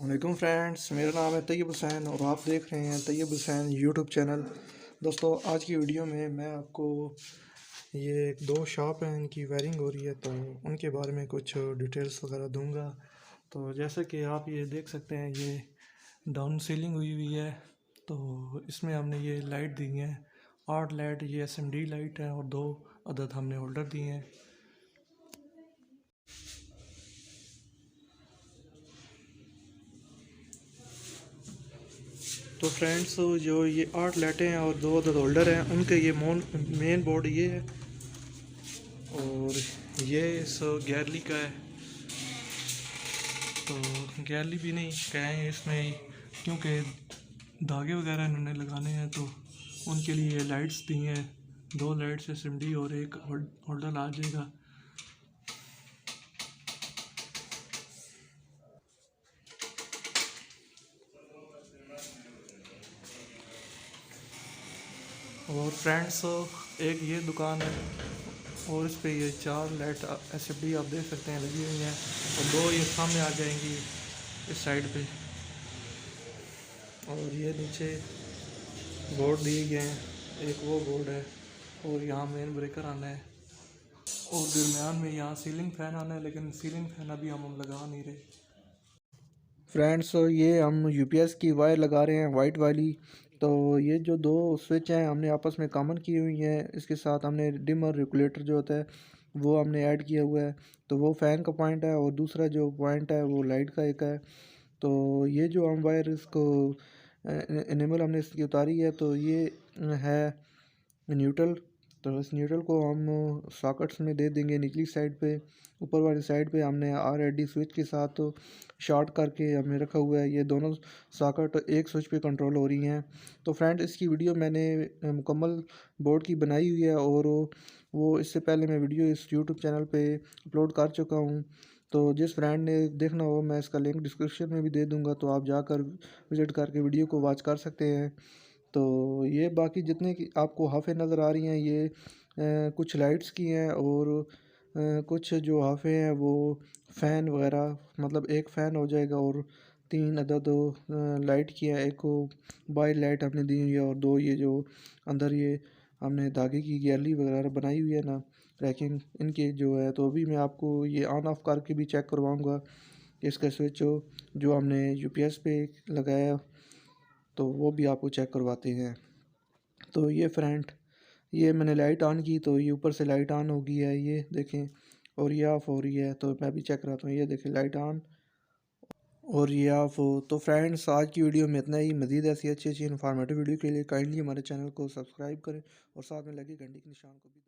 वालेकुम फ्रेंड्स, मेरा नाम है तैयब हुसैन और आप देख रहे हैं तैयब हुसैन यूट्यूब चैनल। दोस्तों, आज की वीडियो में मैं आपको ये दो शॉप हैं, इनकी वायरिंग हो रही है तो उनके बारे में कुछ डिटेल्स वगैरह दूंगा। तो जैसे कि आप ये देख सकते हैं, ये डाउन सीलिंग हुई हुई है। तो इसमें हमने ये लाइट दी है, 8 लाइट, ये SMD लाइट है और 2 अदद हमने होल्डर दिए हैं। तो फ्रेंड्स, जो ये 8 लाइटें हैं और 2 अदद होल्डर हैं, उनके ये मेन बोर्ड ये है और ये इस गैलरी का है। तो गैलरी भी नहीं कहें इसमें, क्योंकि धागे वगैरह इन्होंने लगाने हैं तो उनके लिए लाइट्स दी हैं। 2 लाइट्स SMD और एक होल्डर आ जाएगा। और फ्रेंड्स, एक ये दुकान है और इस पे ये 4 लाइट SMD आप देख सकते हैं लगी हुई हैं और 2 ये सामने आ जाएंगी इस साइड पे। और ये नीचे बोर्ड दिए गए हैं, एक वो बोर्ड है और यहाँ मेन ब्रेकर आना है और दरमियान में यहाँ सीलिंग फ़ैन आना है, लेकिन सीलिंग फ़ैन अभी हम लगा नहीं रहे। फ्रेंड्स, ये हम UPS की वायर लगा रहे हैं वाइट वाली। तो ये जो 2 स्विच हैं हमने आपस में कॉमन की हुई हैं, इसके साथ हमने डिमर रेगुलेटर जो होता है वो हमने ऐड किया हुआ है। तो वो फ़ैन का पॉइंट है और दूसरा जो पॉइंट है वो लाइट का एक है। तो ये जो हम वायर इसको इनेबल हमने इसकी उतारी है, तो ये है न्यूट्रल। तो इस न्यूट्रल को हम सॉकेट्स में दे देंगे निचली साइड पे। ऊपर वाली साइड पे हमने RAD स्विच के साथ शॉर्ट करके हमने रखा हुआ है। ये दोनों सॉकेट एक स्विच पे कंट्रोल हो रही हैं। तो फ्रेंड, इसकी वीडियो मैंने मुकम्मल बोर्ड की बनाई हुई है और वो इससे पहले मैं वीडियो इस यूट्यूब चैनल पे अपलोड कर चुका हूँ। तो जिस फ्रेंड ने देखना हो, मैं इसका लिंक डिस्क्रिप्शन में भी दे दूँगा, तो आप जाकर विज़िट करके वीडियो को वॉच कर सकते हैं। तो ये बाकी जितने की आपको हाफ़ें नज़र आ रही हैं, ये कुछ लाइट्स की हैं और कुछ जो हाफ़ें हैं वो फ़ैन वगैरह, मतलब एक फ़ैन हो जाएगा और 3 अदद लाइट की है। एक को बाई लाइट हमने दी हुई है और 2 ये जो अंदर ये हमने धागे की गैलरी वगैरह बनाई हुई है ना, रैकिंग इनके जो है। तो अभी मैं आपको ये ऑन ऑफ़ करके भी चेक करवाऊँगा कि इसका स्विच जो हमने UPS पे लगाया, तो वो भी आपको चेक करवाते हैं। तो ये फ्रेंड, ये मैंने लाइट ऑन की तो ये ऊपर से लाइट ऑन हो गई है, ये देखें, और ये ऑफ़ हो रही है। तो मैं भी चेक कराता हूँ, ये देखें लाइट ऑन और ये ऑफ़ हो। तो फ्रेंड्स, आज की वीडियो में इतना ही। मज़ीद ऐसी अच्छी अच्छी इन्फॉर्मेटिव वीडियो के लिए काइंडली हमारे चैनल को सब्सक्राइब करें और साथ में लगे घंटी के निशान को भी